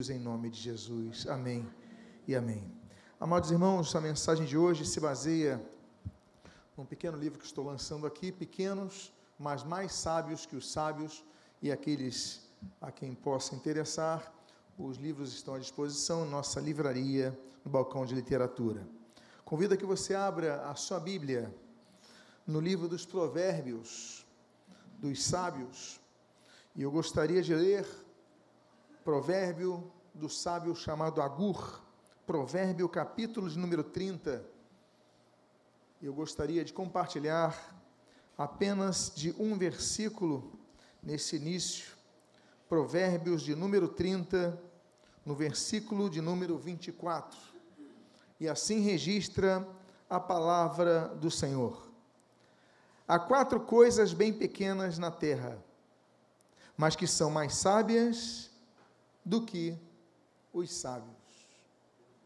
Em nome de Jesus, amém e amém. Amados irmãos, a mensagem de hoje se baseia num pequeno livro que estou lançando aqui, Pequenos, mas mais sábios que os sábios, e aqueles a quem possa interessar, os livros estão à disposição em nossa livraria, no balcão de literatura. Convido a que você abra a sua Bíblia no livro dos Provérbios, dos sábios, e eu gostaria de ler provérbio do sábio chamado Agur, provérbio capítulo de número 30. Eu gostaria de compartilhar apenas de um versículo nesse início, provérbios de número 30, no versículo de número 24. E assim registra a palavra do Senhor. Há 4 coisas bem pequenas na terra, mas que são mais sábias do que os sábios.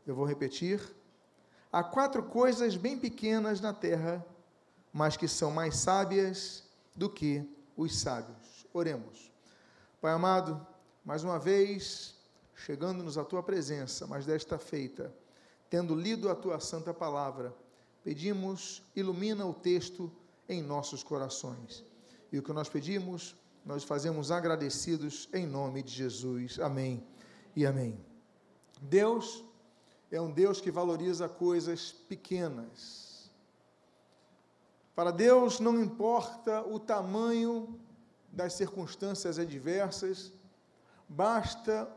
Eu vou repetir. Há 4 coisas bem pequenas na terra, mas que são mais sábias do que os sábios. Oremos. Pai amado, mais uma vez, chegando-nos à Tua presença, mas desta feita, tendo lido a Tua santa palavra, pedimos, ilumina o texto em nossos corações. E o que nós pedimos, nós fazemos agradecidos em nome de Jesus. Amém e amém. Deus é um Deus que valoriza coisas pequenas. Para Deus não importa o tamanho das circunstâncias adversas, basta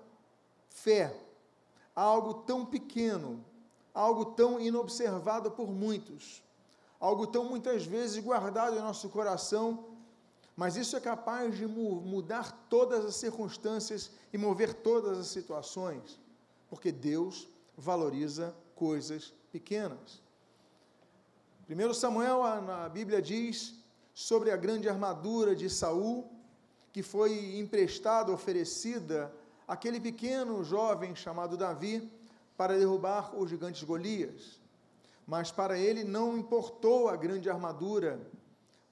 fé, algo tão pequeno, algo tão inobservado por muitos, algo tão muitas vezes guardado em nosso coração, mas isso é capaz de mudar todas as circunstâncias e mover todas as situações, porque Deus valoriza coisas pequenas. 1 Samuel, na Bíblia diz sobre a grande armadura de Saul, que foi emprestada, oferecida àquele pequeno jovem chamado Davi, para derrubar o gigante Golias. Mas para ele não importou a grande armadura,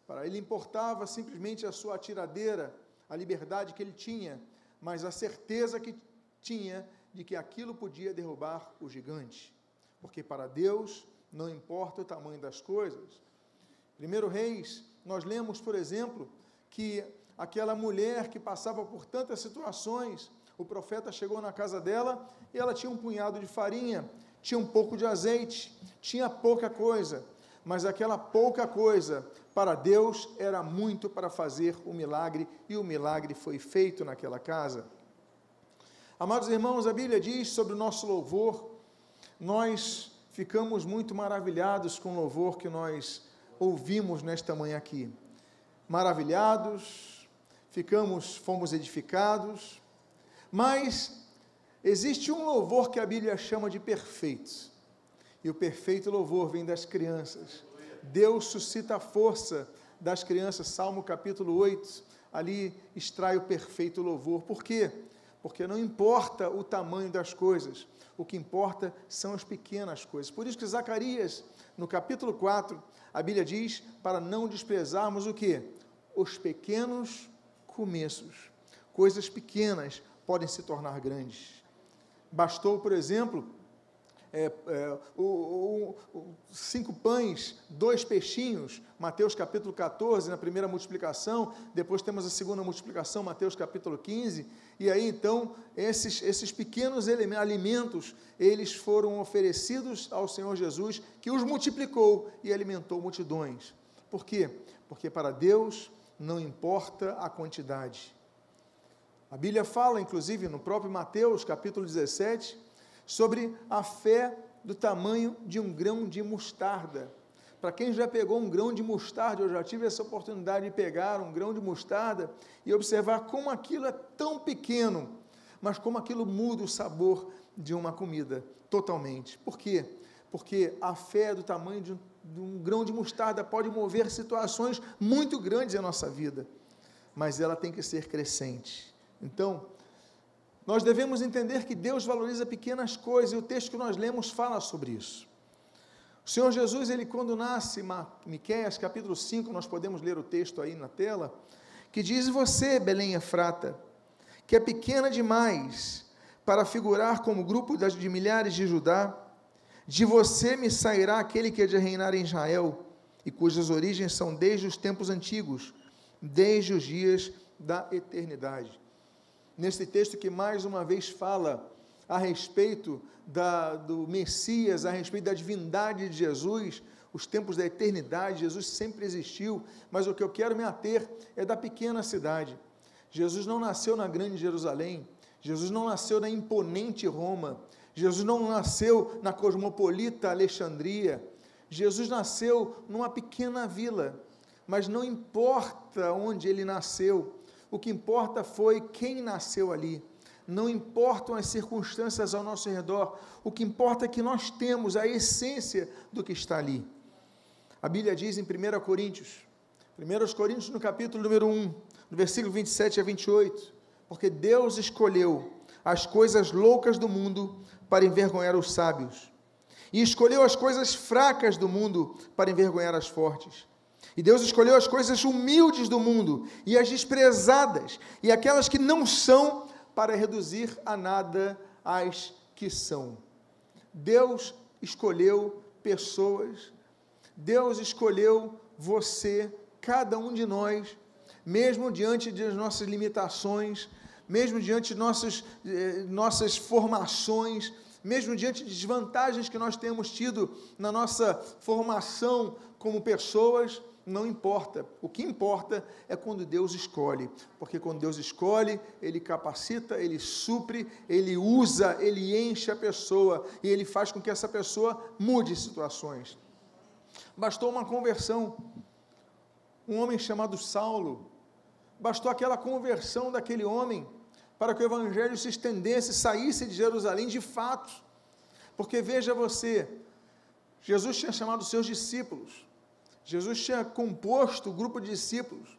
para ele importava simplesmente a sua atiradeira, a liberdade que ele tinha, mas a certeza que tinha de que aquilo podia derrubar o gigante. Porque para Deus não importa o tamanho das coisas. 1 Reis, nós lemos, por exemplo, que aquela mulher que passava por tantas situações, o profeta chegou na casa dela e ela tinha um punhado de farinha, tinha um pouco de azeite, tinha pouca coisa, mas aquela pouca coisa, para Deus, era muito para fazer o milagre, e o milagre foi feito naquela casa. Amados irmãos, a Bíblia diz sobre o nosso louvor, nós ficamos muito maravilhados com o louvor que nós ouvimos nesta manhã aqui. Maravilhados, fomos edificados, mas existe um louvor que a Bíblia chama de perfeito, e o perfeito louvor vem das crianças. Deus suscita a força das crianças, Salmo capítulo 8, ali extrai o perfeito louvor. Por quê? Porque não importa o tamanho das coisas, o que importa são as pequenas coisas. Por isso que Zacarias, no capítulo 4, a Bíblia diz, para não desprezarmos o quê? Os pequenos começos. Coisas pequenas podem se tornar grandes. Bastou, por exemplo, 5 pães, 2 peixinhos, Mateus capítulo 14, na primeira multiplicação, depois temos a segunda multiplicação, Mateus capítulo 15, e aí então, esses pequenos alimentos, eles foram oferecidos ao Senhor Jesus, que os multiplicou e alimentou multidões. Por quê? Porque para Deus não importa a quantidade. A Bíblia fala, inclusive, no próprio Mateus capítulo 17, sobre a fé do tamanho de um grão de mostarda. Para quem já pegou um grão de mostarda, eu já tive essa oportunidade de pegar um grão de mostarda e observar como aquilo é tão pequeno, mas como aquilo muda o sabor de uma comida totalmente. Por quê? Porque a fé do tamanho de um grão de mostarda pode mover situações muito grandes em nossa vida, mas ela tem que ser crescente. Então, nós devemos entender que Deus valoriza pequenas coisas, e o texto que nós lemos fala sobre isso. O Senhor Jesus, ele quando nasce, Miqueias capítulo 5, nós podemos ler o texto aí na tela, que diz: você, Belém Efrata, que é pequena demais para figurar como grupo de milhares de Judá. De você me sairá aquele que há de reinar em Israel, e cujas origens são desde os tempos antigos, desde os dias da eternidade. Nesse texto que mais uma vez fala a respeito do Messias, a respeito da divindade de Jesus, os tempos da eternidade, Jesus sempre existiu, mas o que eu quero me ater é da pequena cidade. Jesus não nasceu na grande Jerusalém, Jesus não nasceu na imponente Roma, Jesus não nasceu na cosmopolita Alexandria, Jesus nasceu numa pequena vila, mas não importa onde ele nasceu, o que importa foi quem nasceu ali. Não importam as circunstâncias ao nosso redor, o que importa é que nós temos a essência do que está ali. A Bíblia diz em 1 Coríntios no capítulo número 1, no versículo 27 a 28, porque Deus escolheu as coisas loucas do mundo para envergonhar os sábios, e escolheu as coisas fracas do mundo para envergonhar as fortes. E Deus escolheu as coisas humildes do mundo, e as desprezadas, e aquelas que não são, para reduzir a nada as que são. Deus escolheu pessoas, Deus escolheu você, cada um de nós, mesmo diante das nossas limitações, mesmo diante de nossas formações, mesmo diante de desvantagens que nós temos tido na nossa formação como pessoas, não importa. O que importa é quando Deus escolhe, porque quando Deus escolhe, Ele capacita, Ele supre, Ele usa, Ele enche a pessoa, e Ele faz com que essa pessoa mude situações. Bastou uma conversão, um homem chamado Saulo, bastou aquela conversão daquele homem, para que o Evangelho se estendesse, saísse de Jerusalém de fato, porque veja você, Jesus tinha chamado os seus discípulos, Jesus tinha composto o grupo de discípulos,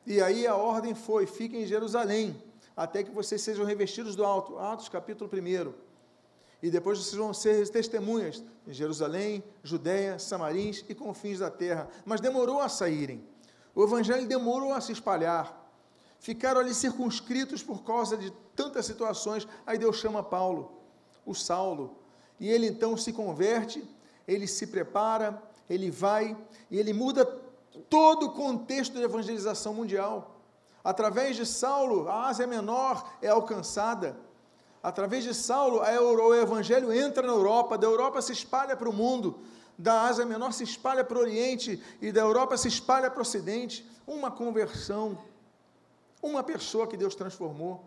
e aí a ordem foi, fiquem em Jerusalém, até que vocês sejam revestidos do alto, Atos capítulo 1, e depois vocês vão ser testemunhas em Jerusalém, Judeia, Samarins e confins da terra, mas demorou a saírem, o Evangelho demorou a se espalhar, ficaram ali circunscritos por causa de tantas situações, aí Deus chama Paulo, o Saulo, e ele então se converte, ele se prepara, ele vai, e ele muda todo o contexto de evangelização mundial. Através de Saulo, a Ásia Menor é alcançada, através de Saulo, o evangelho entra na Europa, da Europa se espalha para o mundo, da Ásia Menor se espalha para o Oriente, e da Europa se espalha para o Ocidente. Uma conversão, uma pessoa que Deus transformou,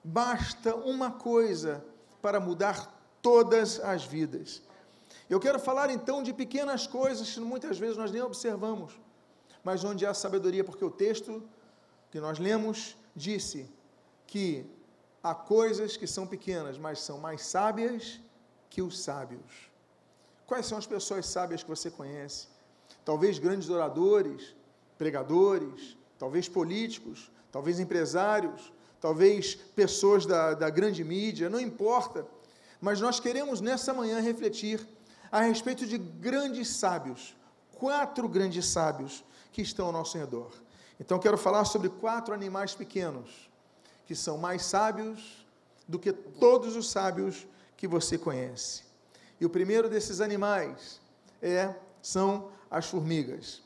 basta uma coisa para mudar todas as vidas. Eu quero falar então de pequenas coisas que muitas vezes nós nem observamos, mas onde há sabedoria, porque o texto que nós lemos disse que há coisas que são pequenas, mas são mais sábias que os sábios. Quais são as pessoas sábias que você conhece? Talvez grandes oradores, pregadores, talvez políticos, talvez empresários, talvez pessoas da grande mídia, não importa, mas nós queremos nessa manhã refletir a respeito de grandes sábios, 4 grandes sábios que estão ao nosso redor. Então quero falar sobre 4 animais pequenos, que são mais sábios do que todos os sábios que você conhece. E o primeiro desses animais são as formigas.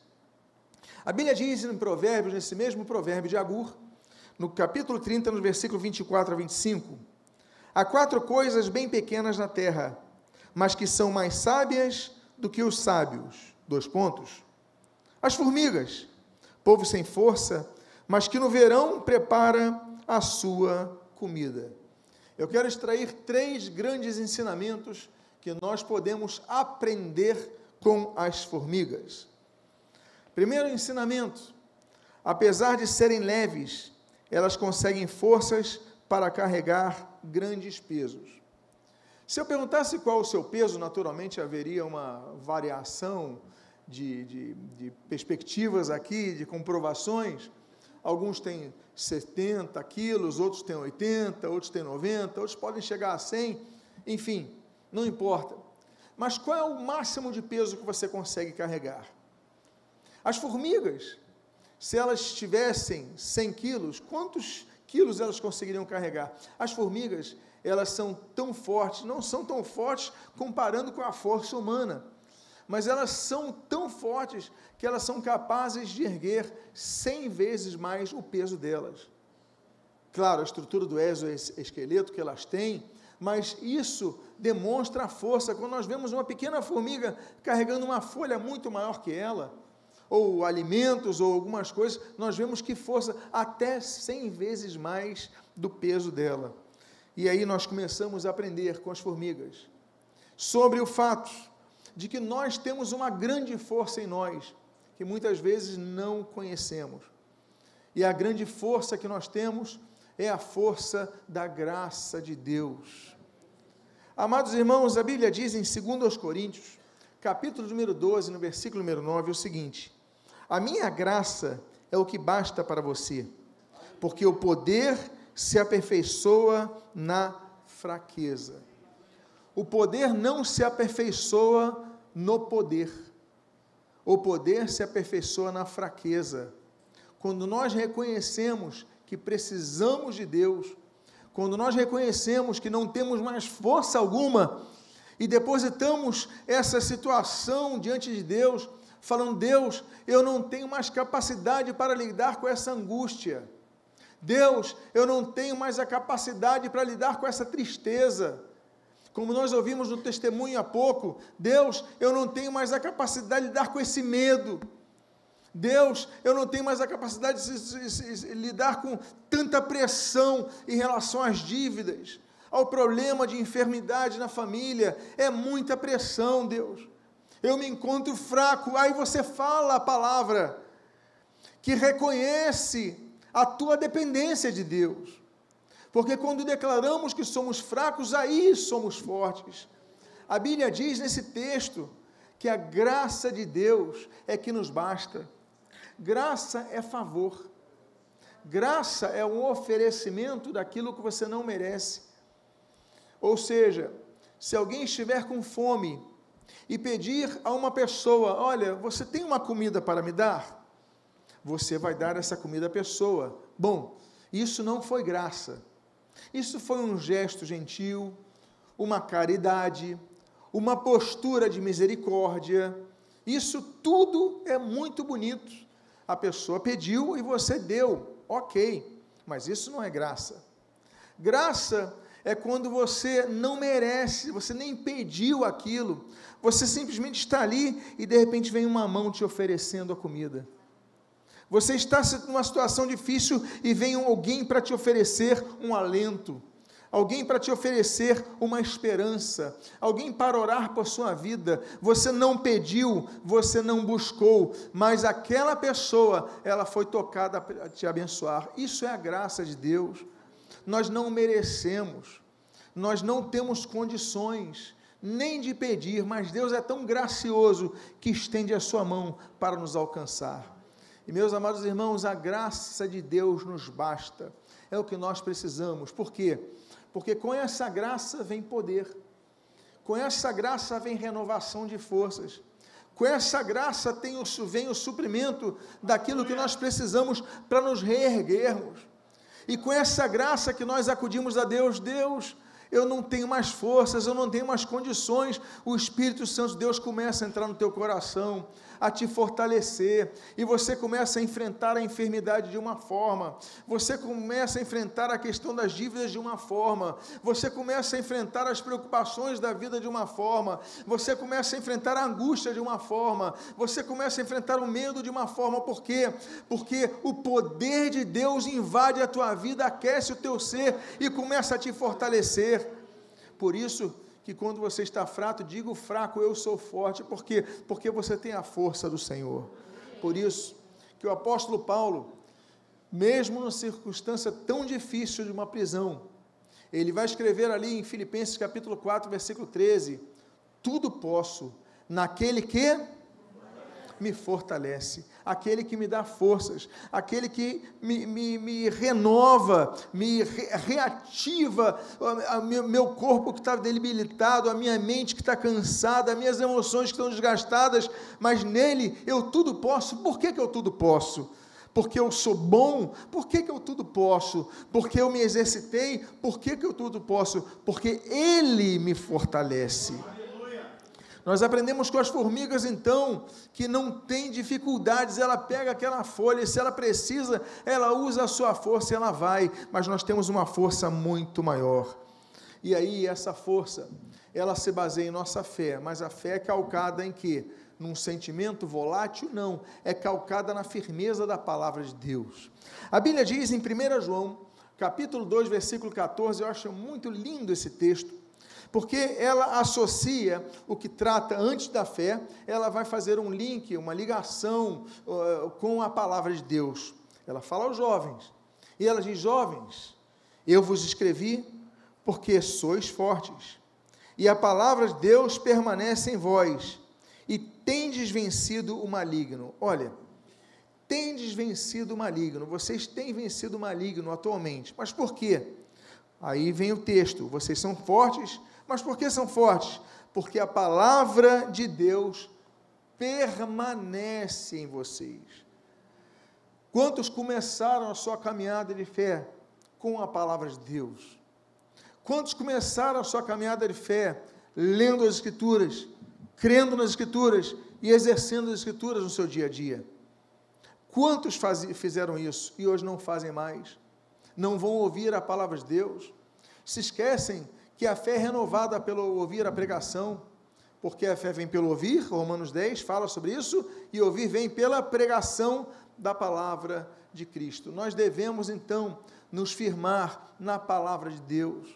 A Bíblia diz em Provérbios, nesse mesmo provérbio de Agur, no capítulo 30, no versículo 24 a 25, há 4 coisas bem pequenas na terra, mas que são mais sábias do que os sábios. 2 pontos. As formigas, povo sem força, mas que no verão prepara a sua comida. Eu quero extrair 3 grandes ensinamentos que nós podemos aprender com as formigas. Primeiro ensinamento: apesar de serem leves, elas conseguem forças para carregar grandes pesos. Se eu perguntasse qual o seu peso, naturalmente haveria uma variação de perspectivas aqui, de comprovações. Alguns têm 70 quilos, outros têm 80, outros têm 90, outros podem chegar a 100, enfim, não importa. Mas qual é o máximo de peso que você consegue carregar? As formigas, se elas tivessem 100 quilos, quantos quilos elas conseguiriam carregar. As formigas, elas são tão fortes, não são tão fortes comparando com a força humana, mas elas são tão fortes que elas são capazes de erguer 100 vezes mais o peso delas. Claro, a estrutura do exoesqueleto que elas têm, mas isso demonstra a força. Quando nós vemos uma pequena formiga carregando uma folha muito maior que ela, ou alimentos, ou algumas coisas, nós vemos que força até 100 vezes mais do peso dela. E aí nós começamos a aprender com as formigas sobre o fato de que nós temos uma grande força em nós, que muitas vezes não conhecemos. E a grande força que nós temos é a força da graça de Deus. Amados irmãos, a Bíblia diz em 2 Coríntios, capítulo número 12, no versículo número 9, o seguinte: a minha graça é o que basta para você, porque o poder se aperfeiçoa na fraqueza. O poder não se aperfeiçoa no poder. O poder se aperfeiçoa na fraqueza. Quando nós reconhecemos que precisamos de Deus, quando nós reconhecemos que não temos mais força alguma e depositamos essa situação diante de Deus, falando: Deus, eu não tenho mais capacidade para lidar com essa angústia. Deus, eu não tenho mais a capacidade para lidar com essa tristeza. Como nós ouvimos no testemunho há pouco, Deus, eu não tenho mais a capacidade de lidar com esse medo. Deus, eu não tenho mais a capacidade de lidar com tanta pressão em relação às dívidas, ao problema de enfermidade na família. É muita pressão, Deus. Eu me encontro fraco. Aí você fala a palavra que reconhece a tua dependência de Deus. Porque quando declaramos que somos fracos, aí somos fortes. A Bíblia diz nesse texto que a graça de Deus é que nos basta. Graça é favor. Graça é um oferecimento daquilo que você não merece. Ou seja, se alguém estiver com fome e pedir a uma pessoa: olha, você tem uma comida para me dar? Você vai dar essa comida à pessoa. Bom, isso não foi graça. Isso foi um gesto gentil, uma caridade, uma postura de misericórdia. Isso tudo é muito bonito. A pessoa pediu e você deu, ok, mas isso não é graça. Graça é quando você não merece, você nem pediu aquilo, você simplesmente está ali e de repente vem uma mão te oferecendo a comida. Você está numa situação difícil e vem alguém para te oferecer um alento, alguém para te oferecer uma esperança, alguém para orar por sua vida. Você não pediu, você não buscou, mas aquela pessoa, ela foi tocada para te abençoar. Isso é a graça de Deus. Nós não merecemos, nós não temos condições nem de pedir, mas Deus é tão gracioso que estende a sua mão para nos alcançar. E meus amados irmãos, a graça de Deus nos basta, é o que nós precisamos. Por quê? Porque com essa graça vem poder, com essa graça vem renovação de forças, com essa graça vem o suprimento daquilo que nós precisamos para nos reerguermos, e com essa graça que nós acudimos a Deus: Deus, eu não tenho mais forças, eu não tenho mais condições. O Espírito Santo de Deus começa a entrar no teu coração, a te fortalecer, e você começa a enfrentar a enfermidade de uma forma, você começa a enfrentar a questão das dívidas de uma forma, você começa a enfrentar as preocupações da vida de uma forma, você começa a enfrentar a angústia de uma forma, você começa a enfrentar o medo de uma forma. Por quê? Porque o poder de Deus invade a tua vida, aquece o teu ser e começa a te fortalecer. Por isso que quando você está fraco, diga: o fraco, eu sou forte. Por quê? Porque você tem a força do Senhor. Por isso que o apóstolo Paulo, mesmo numa circunstância tão difícil de uma prisão, ele vai escrever ali em Filipenses capítulo 4, versículo 13: tudo posso naquele que me fortalece, aquele que me dá forças, aquele que me renova, me reativa, meu corpo que está debilitado, a minha mente que está cansada, as minhas emoções que estão desgastadas, mas nele eu tudo posso. Por que eu tudo posso? Porque eu sou bom, por que eu tudo posso? Porque eu me exercitei, por que eu tudo posso? Porque Ele me fortalece. Nós aprendemos com as formigas, então, que não tem dificuldades, ela pega aquela folha, e se ela precisa, ela usa a sua força e ela vai, mas nós temos uma força muito maior. E aí, essa força, ela se baseia em nossa fé, mas a fé é calcada em quê? Num sentimento volátil? Não, é calcada na firmeza da palavra de Deus. A Bíblia diz em 1 João, capítulo 2, versículo 14, eu acho muito lindo esse texto, porque ela associa o que trata antes da fé, ela vai fazer um link, uma ligação com a palavra de Deus. Ela fala aos jovens, e ela diz: jovens, eu vos escrevi porque sois fortes, e a palavra de Deus permanece em vós, e tendes vencido o maligno. Olha, tendes vencido o maligno, vocês têm vencido o maligno atualmente, mas por quê? Aí vem o texto, vocês são fortes, mas por que são fortes? Porque a palavra de Deus permanece em vocês. Quantos começaram a sua caminhada de fé com a palavra de Deus? Quantos começaram a sua caminhada de fé lendo as Escrituras, crendo nas Escrituras e exercendo as Escrituras no seu dia a dia? Quantos fizeram isso e hoje não fazem mais? Não vão ouvir a palavra de Deus? Se esquecem que a fé é renovada pelo ouvir a pregação, porque a fé vem pelo ouvir, Romanos 10 fala sobre isso, e ouvir vem pela pregação da palavra de Cristo. Nós devemos, então, nos firmar na palavra de Deus.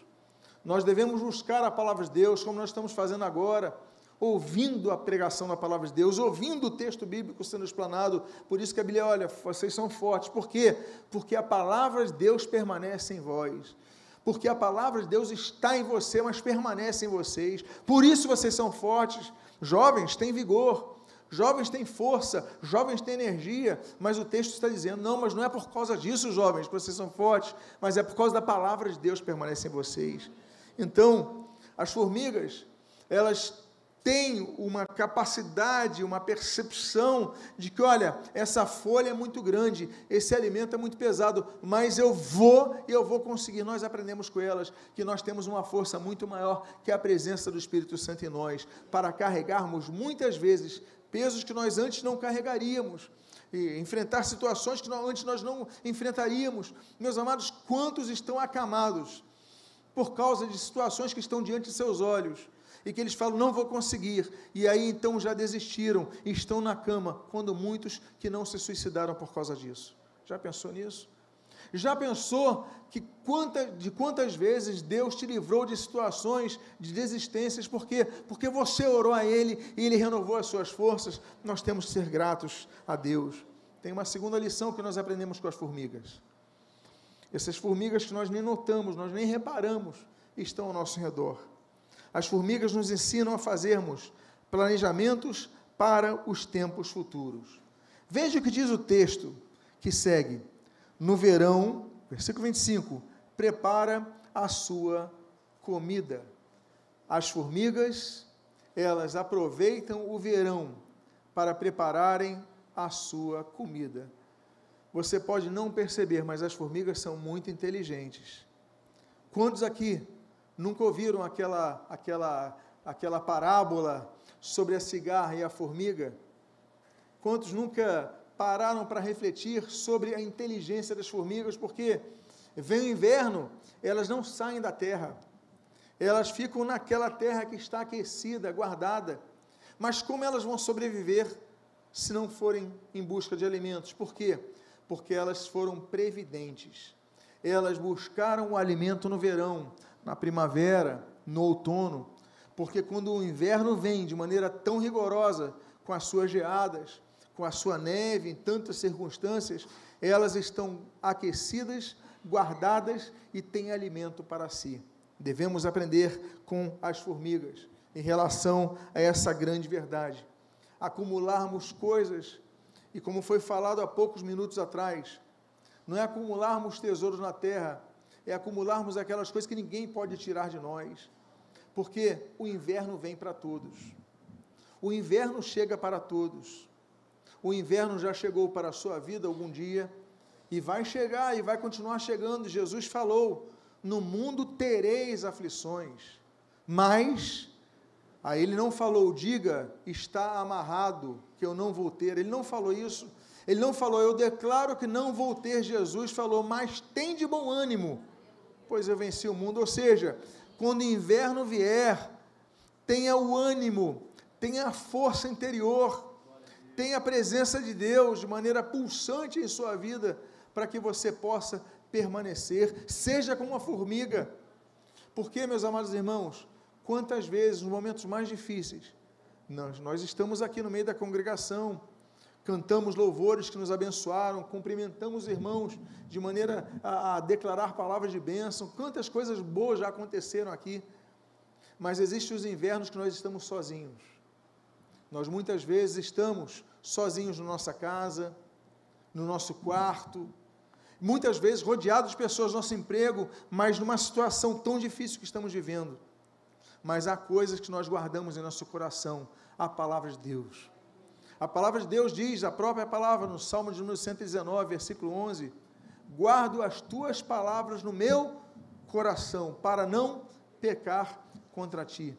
Nós devemos buscar a palavra de Deus, como nós estamos fazendo agora, ouvindo a pregação da palavra de Deus, ouvindo o texto bíblico sendo explanado. Por isso que a Bíblia, olha, vocês são fortes. Por quê? Porque a palavra de Deus permanece em vós. Porque a palavra de Deus está em você, mas permanece em vocês. Por isso vocês são fortes. Jovens têm vigor, jovens têm força, jovens têm energia, mas o texto está dizendo: não, mas não é por causa disso, jovens, que vocês são fortes, mas é por causa da palavra de Deus que permanece em vocês. Então, as formigas, elas têm uma capacidade, uma percepção de que, olha, essa folha é muito grande, esse alimento é muito pesado, mas eu vou conseguir. Nós aprendemos com elas que nós temos uma força muito maior, que é a presença do Espírito Santo em nós, para carregarmos muitas vezes pesos que nós antes não carregaríamos, e enfrentar situações que antes nós não enfrentaríamos. Meus amados, quantos estão acamados por causa de situações que estão diante de seus olhos, e que eles falam: não vou conseguir, e aí então já desistiram, e estão na cama, quando muitos que não se suicidaram por causa disso. Já pensou nisso? Já pensou que quantas vezes Deus te livrou de situações de desistências, porque você orou a Ele, e Ele renovou as suas forças? Nós temos que ser gratos a Deus. Tem uma segunda lição que nós aprendemos com as formigas. Essas formigas que nós nem notamos, nós nem reparamos, estão ao nosso redor. As formigas nos ensinam a fazermos planejamentos para os tempos futuros. Veja o que diz o texto que segue. No verão, versículo 25, prepara a sua comida. As formigas, elas aproveitam o verão para prepararem a sua comida. Você pode não perceber, mas as formigas são muito inteligentes. Quantos aqui nunca ouviram aquela parábola sobre a cigarra e a formiga? Quantos nunca pararam para refletir sobre a inteligência das formigas? Porque vem o inverno, elas não saem da terra, elas ficam naquela terra que está aquecida, guardada. Mas como elas vão sobreviver se não forem em busca de alimentos? Por quê? Porque elas foram previdentes. Elas buscaram o alimento no verão, na primavera, no outono, porque quando o inverno vem de maneira tão rigorosa, com as suas geadas, com a sua neve, em tantas circunstâncias, elas estão aquecidas, guardadas e têm alimento para si. Devemos aprender com as formigas em relação a essa grande verdade. Acumularmos coisas, e como foi falado há poucos minutos atrás, não é acumularmos tesouros na terra, é acumularmos aquelas coisas que ninguém pode tirar de nós, porque o inverno vem para todos, o inverno chega para todos, o inverno já chegou para a sua vida algum dia, e vai chegar, e vai continuar chegando. Jesus falou, no mundo tereis aflições, mas, aí ele não falou, diga, está amarrado, que eu não vou ter, ele não falou isso, ele não falou, eu declaro que não vou ter, Jesus falou, mas tem de bom ânimo, pois eu venci o mundo. Ou seja, quando o inverno vier, tenha o ânimo, tenha a força interior, tenha a presença de Deus de maneira pulsante em sua vida, para que você possa permanecer, seja como uma formiga. Porque, meus amados irmãos, quantas vezes, nos momentos mais difíceis, nós estamos aqui no meio da congregação, cantamos louvores que nos abençoaram, cumprimentamos os irmãos de maneira a declarar palavras de bênção, quantas coisas boas já aconteceram aqui, mas existem os invernos que nós estamos sozinhos. Nós muitas vezes estamos sozinhos na nossa casa, no nosso quarto, muitas vezes rodeados de pessoas no nosso emprego, mas numa situação tão difícil que estamos vivendo. Mas há coisas que nós guardamos em nosso coração, a palavra de Deus. A palavra de Deus diz, a própria palavra, no Salmo de número 119, versículo 11, guardo as tuas palavras no meu coração, para não pecar contra ti.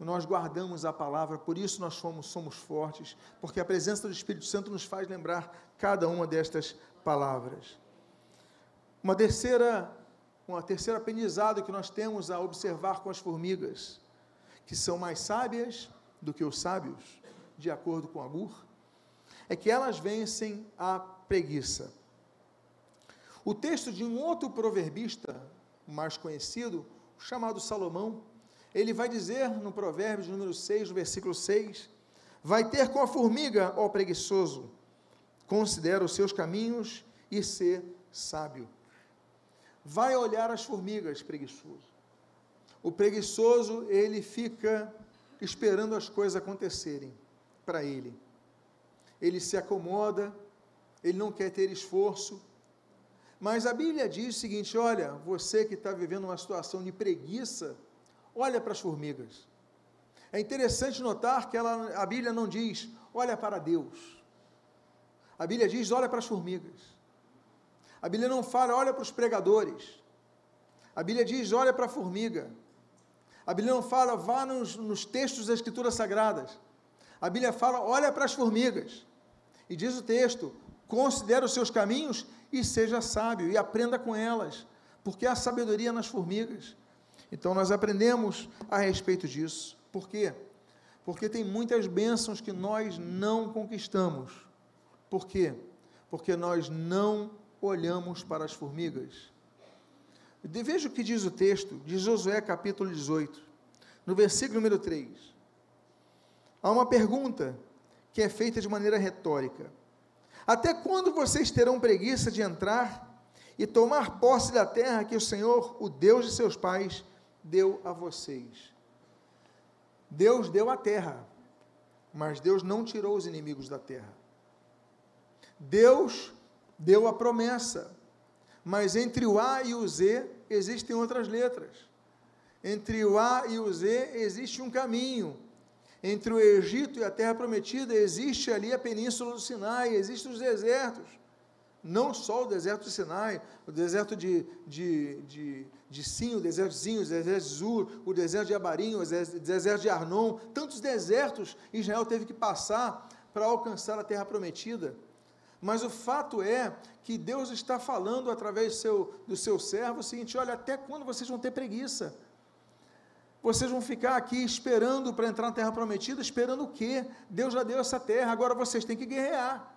Nós guardamos a palavra, por isso nós somos fortes, porque a presença do Espírito Santo nos faz lembrar cada uma destas palavras. Uma terceira aprendizado que nós temos a observar com as formigas, que são mais sábias do que os sábios, de acordo com Agur, é que elas vencem a preguiça. O texto de um outro proverbista mais conhecido, chamado Salomão, ele vai dizer no Provérbios número 6, no versículo 6, vai ter com a formiga, ó preguiçoso, considera os seus caminhos e ser sábio. Vai olhar as formigas, preguiçoso. O preguiçoso, ele fica esperando as coisas acontecerem para ele. Ele se acomoda, ele não quer ter esforço, mas a Bíblia diz o seguinte, olha, você que está vivendo uma situação de preguiça, olha para as formigas. É interessante notar que a Bíblia não diz, olha para Deus. A Bíblia diz, olha para as formigas. A Bíblia não fala, olha para os pregadores. A Bíblia diz, olha para a formiga. A Bíblia não fala, vá nos textos das Escrituras Sagradas. A Bíblia fala, olha para as formigas. E diz o texto, considera os seus caminhos e seja sábio, e aprenda com elas, porque há sabedoria nas formigas. Então, nós aprendemos a respeito disso. Por quê? Porque tem muitas bênçãos que nós não conquistamos. Por quê? Porque nós não olhamos para as formigas. Veja o que diz o texto de Josué, capítulo 18, no versículo número 3. Há uma pergunta que é feita de maneira retórica. Até quando vocês terão preguiça de entrar e tomar posse da terra que o Senhor, o Deus de seus pais, deu a vocês? Deus deu a terra, mas Deus não tirou os inimigos da terra. Deus deu a promessa, mas entre o A e o Z existem outras letras. Entre o A e o Z existe um caminho. Entre o Egito e a terra prometida existe ali a península do Sinai, existem os desertos. Não só o deserto de Sinai, o deserto de Sim, o deserto de Zin, o deserto de Zur, o deserto de Abarim, o deserto de Arnon, tantos desertos Israel teve que passar para alcançar a terra prometida. Mas o fato é que Deus está falando através do seu servo o seguinte, olha, até quando vocês vão ter preguiça? Vocês vão ficar aqui esperando para entrar na terra prometida, esperando o quê? Deus já deu essa terra, agora vocês têm que guerrear.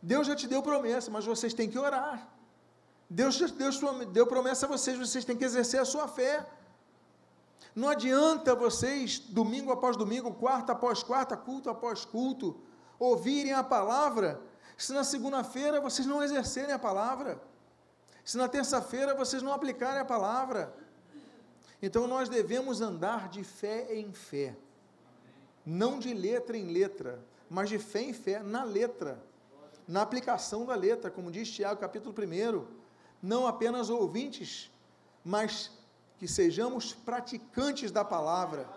Deus já te deu promessa, mas vocês têm que orar. Deus deu promessa a vocês têm que exercer a sua fé. Não adianta vocês, domingo após domingo, quarta após quarta, culto após culto, ouvirem a palavra, se na segunda-feira vocês não exercerem a palavra, se na terça-feira vocês não aplicarem a palavra. Então nós devemos andar de fé em fé, não de letra em letra, mas de fé em fé, na letra, na aplicação da letra, como diz Tiago, capítulo 1, não apenas ouvintes, mas que sejamos praticantes da palavra,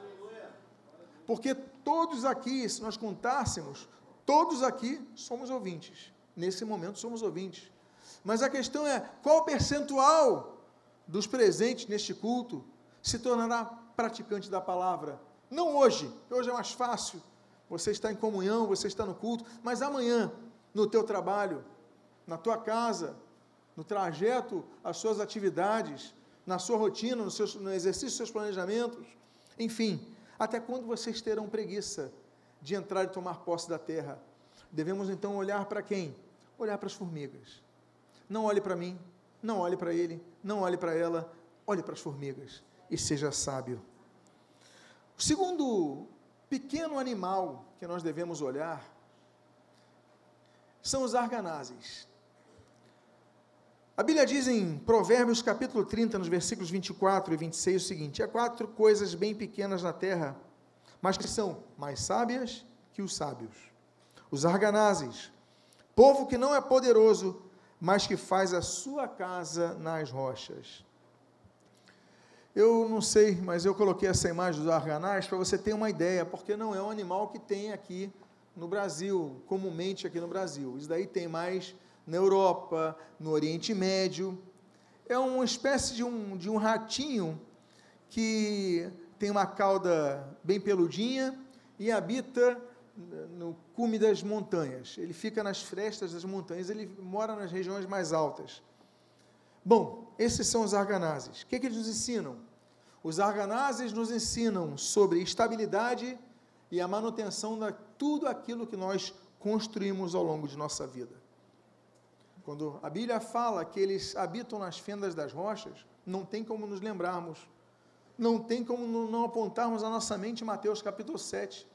porque todos aqui, se nós contássemos, Todos aqui somos ouvintes. Nesse momento somos ouvintes. Mas a questão é, qual o percentual dos presentes neste culto se tornará praticante da palavra? Não hoje, porque hoje é mais fácil. Você está em comunhão, você está no culto, mas amanhã, no teu trabalho, na tua casa, no trajeto, as suas atividades, na sua rotina, no exercício dos seus planejamentos, enfim, até quando vocês terão preguiça de entrar e tomar posse da terra? Devemos então olhar para quem? Olhar para as formigas. Não olhe para mim, não olhe para ele, não olhe para ela, olhe para as formigas e seja sábio. O segundo pequeno animal que nós devemos olhar são os arganazes. A Bíblia diz em Provérbios capítulo 30, nos versículos 24 e 26, o seguinte: há 4 coisas bem pequenas na terra, mas que são mais sábias que os sábios. Os arganazes, povo que não é poderoso, mas que faz a sua casa nas rochas. Eu não sei, mas eu coloquei essa imagem dos arganazes para você ter uma ideia, porque não é um animal que tem aqui no Brasil, comumente aqui no Brasil. Isso daí tem mais na Europa, no Oriente Médio. É uma espécie de um ratinho que tem uma cauda bem peludinha e habita no cume das montanhas. Ele fica nas frestas das montanhas, ele mora nas regiões mais altas. Bom, esses são os arganazes. O que eles nos ensinam? Os arganazes nos ensinam sobre estabilidade e a manutenção de tudo aquilo que nós construímos ao longo de nossa vida. Quando a Bíblia fala que eles habitam nas fendas das rochas, não tem como nos lembrarmos, não tem como não apontarmos a nossa mente Mateus capítulo 7,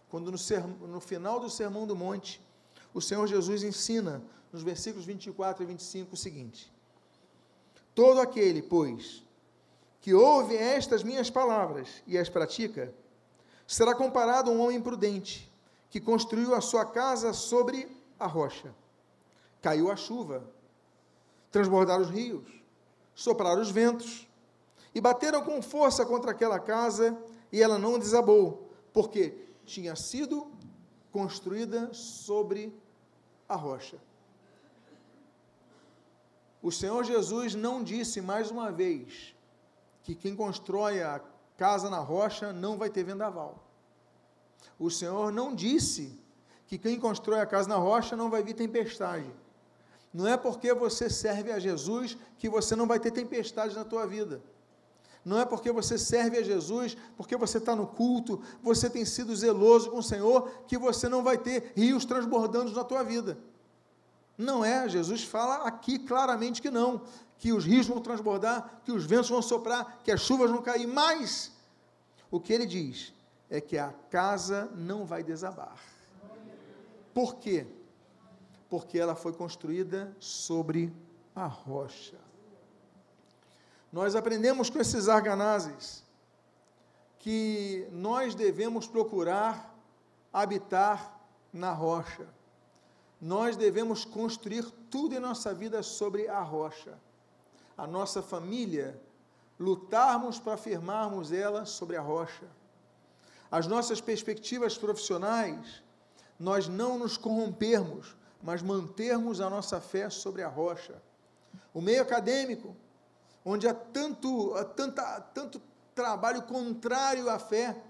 quando no final do Sermão do Monte, o Senhor Jesus ensina, nos versículos 24 e 25, o seguinte: todo aquele, pois, que ouve estas minhas palavras e as pratica, será comparado a um homem prudente, que construiu a sua casa sobre a rocha. Caiu a chuva, transbordaram os rios, sopraram os ventos, e bateram com força contra aquela casa, e ela não desabou, porque tinha sido construída sobre a rocha. O Senhor Jesus não disse mais uma vez que quem constrói a casa na rocha não vai ter vendaval. O Senhor não disse que quem constrói a casa na rocha não vai vir tempestade. Não é porque você serve a Jesus que você não vai ter tempestade na tua vida. Não é porque você serve a Jesus, porque você está no culto, você tem sido zeloso com o Senhor, que você não vai ter rios transbordando na tua vida. Não é, Jesus fala aqui claramente que não, que os rios vão transbordar, que os ventos vão soprar, que as chuvas vão cair, mas o que ele diz é que a casa não vai desabar. Por quê? Porque ela foi construída sobre a rocha. Nós aprendemos com esses arganazes que nós devemos procurar habitar na rocha. Nós devemos construir tudo em nossa vida sobre a rocha. A nossa família, lutarmos para firmarmos ela sobre a rocha. As nossas perspectivas profissionais, nós não nos corrompermos, mas mantermos a nossa fé sobre a rocha. O meio acadêmico, onde há tanto trabalho contrário à fé,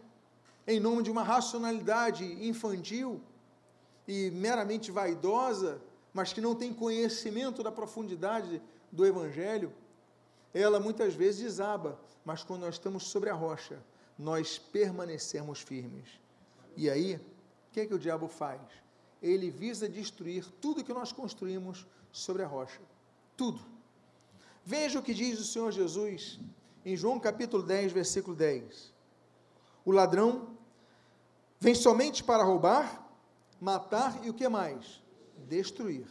em nome de uma racionalidade infantil e meramente vaidosa, mas que não tem conhecimento da profundidade do Evangelho, ela muitas vezes desaba, mas quando nós estamos sobre a rocha, nós permanecemos firmes. E aí, o que é que o diabo faz? Ele visa destruir tudo que nós construímos sobre a rocha. Tudo. Veja o que diz o Senhor Jesus em João capítulo 10, versículo 10. O ladrão vem somente para roubar, matar e o que mais? Destruir.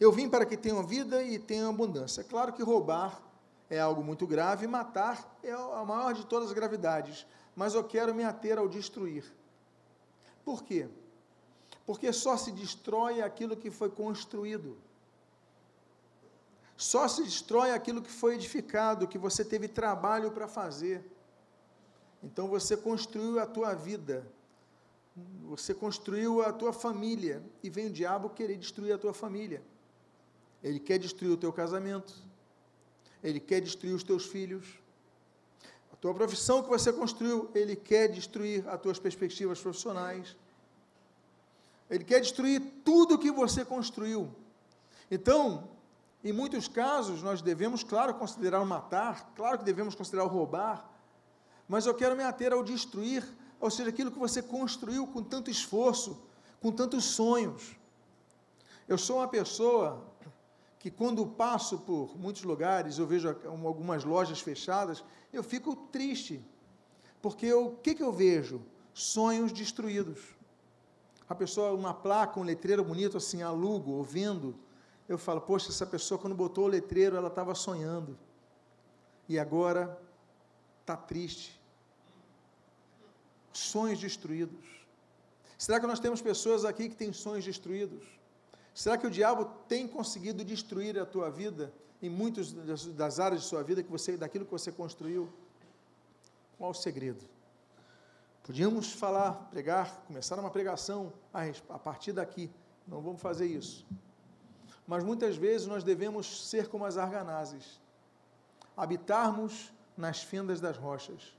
Eu vim para que tenham vida e tenham abundância. É claro que roubar é algo muito grave, matar é a maior de todas as gravidades, mas eu quero me ater ao destruir. Por quê? Porque só se destrói aquilo que foi construído. Só se destrói aquilo que foi edificado, que você teve trabalho para fazer. Então você construiu a tua vida Você construiu a tua família e vem o diabo querer destruir a tua família. Ele quer destruir o teu casamento. Ele quer destruir os teus filhos. A tua profissão que você construiu, ele quer destruir as tuas perspectivas profissionais. Ele quer destruir tudo que você construiu. Então, em muitos casos, nós devemos, claro, considerar o matar, claro que devemos considerar o roubar, mas eu quero me ater ao destruir, ou seja, aquilo que você construiu com tanto esforço, com tantos sonhos. Eu sou uma pessoa que, quando passo por muitos lugares, eu vejo algumas lojas fechadas, eu fico triste, porque o que eu vejo? Sonhos destruídos. A pessoa, uma placa, um letreiro bonito assim, alugo, ou vendo, eu falo, poxa, essa pessoa quando botou o letreiro, ela estava sonhando, e agora está triste. Sonhos destruídos. Será que nós temos pessoas aqui que têm sonhos destruídos? Será que o diabo tem conseguido destruir a tua vida, em muitas das áreas de sua vida, daquilo que você construiu? Qual o segredo? Podíamos falar, pregar, começar uma pregação a partir daqui, não vamos fazer isso. Mas muitas vezes nós devemos ser como as arganazes, habitarmos nas fendas das rochas.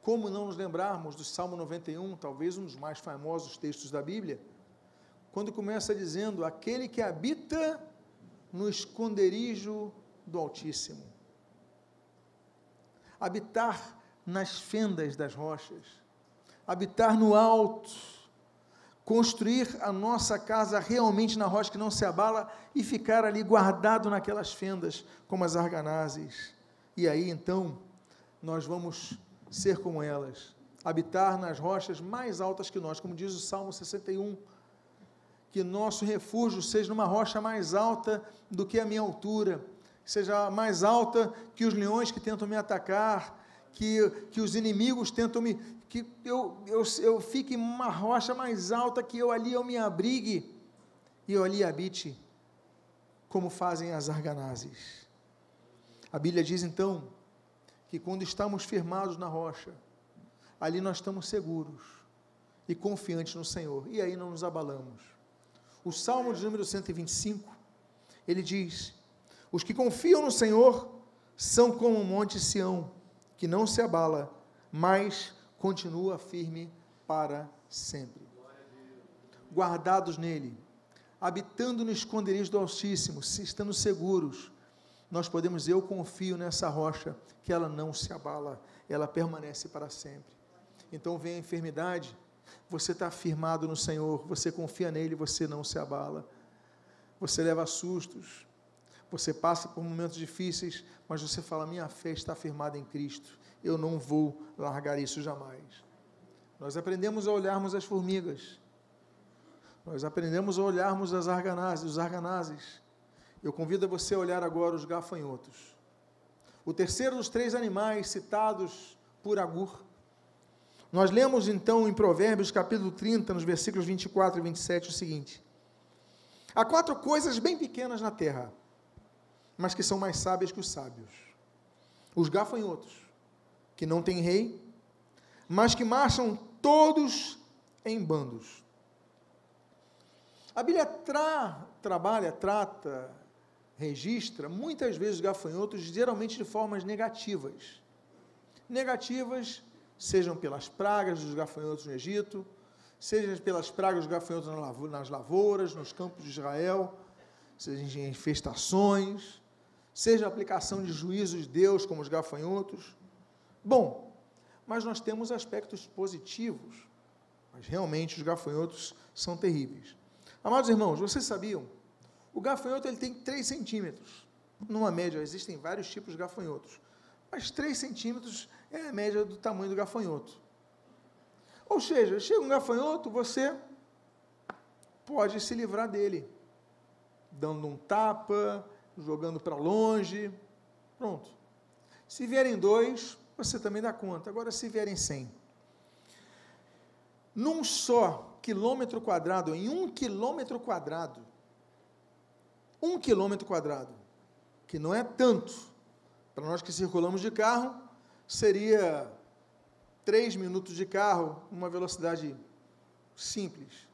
Como não nos lembrarmos do Salmo 91, talvez um dos mais famosos textos da Bíblia, quando começa dizendo, aquele que habita no esconderijo do Altíssimo. Habitar nas fendas das rochas, habitar no alto, construir a nossa casa realmente na rocha que não se abala e ficar ali guardado naquelas fendas, como as arganazes. E aí, então, nós vamos ser como elas, habitar nas rochas mais altas que nós, como diz o Salmo 61, que nosso refúgio seja numa rocha mais alta do que a minha altura, seja mais alta que os leões que tentam me atacar, que os inimigos tentam que eu fique em uma rocha mais alta, que eu me abrigue, e eu ali habite, como fazem as arganazes. A Bíblia diz então, que quando estamos firmados na rocha, ali nós estamos seguros, e confiantes no Senhor, e aí não nos abalamos. O Salmo de número 125, ele diz, os que confiam no Senhor, são como o monte Sião, que não se abala, mas continua firme para sempre. Guardados nele, habitando no esconderijo do Altíssimo, estando seguros, nós podemos dizer, eu confio nessa rocha, que ela não se abala, ela permanece para sempre. Então vem a enfermidade, você está firmado no Senhor, você confia nele, você não se abala, você leva sustos, você passa por momentos difíceis, mas você fala, minha fé está firmada em Cristo, eu não vou largar isso jamais. Nós aprendemos a olharmos as formigas, nós aprendemos a olharmos os arganazes. Eu convido você a olhar agora os gafanhotos. O terceiro dos três animais citados por Agur. Nós lemos então em Provérbios capítulo 30, nos versículos 24 e 27, o seguinte: há 4 coisas bem pequenas na terra, mas que são mais sábias que os sábios. Os gafanhotos, que não têm rei, mas que marcham todos em bandos. A Bíblia trata, registra, muitas vezes os gafanhotos, geralmente de formas negativas. Negativas, sejam pelas pragas dos gafanhotos no Egito, sejam pelas pragas dos gafanhotos nas lavouras, nos campos de Israel, seja em infestações, seja a aplicação de juízos de Deus, como os gafanhotos. Bom, mas nós temos aspectos positivos, mas realmente os gafanhotos são terríveis. Amados irmãos, vocês sabiam? O gafanhoto ele tem 3 centímetros. Numa média, existem vários tipos de gafanhotos, mas 3 centímetros é a média do tamanho do gafanhoto. Ou seja, chega um gafanhoto, você pode se livrar dele, dando um tapa, jogando para longe, pronto. Se vierem 2, você também dá conta. Agora, se vierem 100, num só quilômetro quadrado, em 1 quilômetro quadrado, 1 quilômetro quadrado, que não é tanto, para nós que circulamos de carro, seria 3 minutos de carro, uma velocidade simples.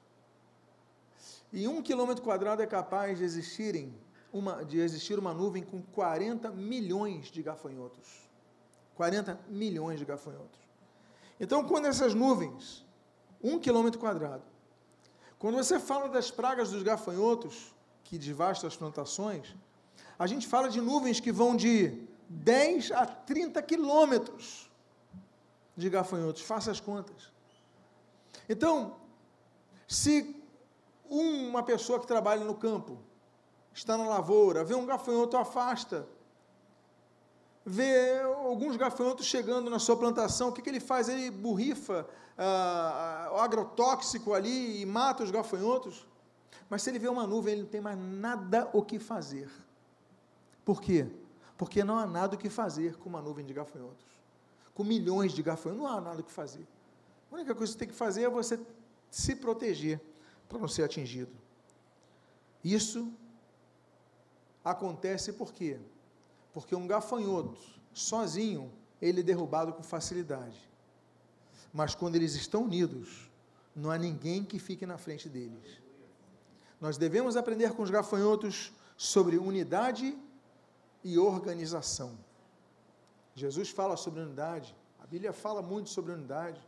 E 1 quilômetro quadrado é capaz de existir uma nuvem com 40 milhões de gafanhotos. 40 milhões de gafanhotos. Então, quando essas nuvens, 1 quilômetro quadrado, quando você fala das pragas dos gafanhotos, que devastam as plantações, a gente fala de nuvens que vão de 10 a 30 quilômetros de gafanhotos. Faça as contas. Então, se uma pessoa que trabalha no campo, está na lavoura, vê um gafanhoto, afasta, vê alguns gafanhotos chegando na sua plantação, o que ele faz? Ele borrifa o agrotóxico ali e mata os gafanhotos. Mas se ele vê uma nuvem, ele não tem mais nada o que fazer. Por quê? Porque não há nada o que fazer com uma nuvem de gafanhotos. Com milhões de gafanhotos, não há nada o que fazer. A única coisa que você tem que fazer é você se proteger para não ser atingido. Isso acontece por quê? Porque um gafanhoto, sozinho, ele é derrubado com facilidade. Mas quando eles estão unidos, não há ninguém que fique na frente deles. Nós devemos aprender com os gafanhotos sobre unidade e organização. Jesus fala sobre unidade, a Bíblia fala muito sobre unidade.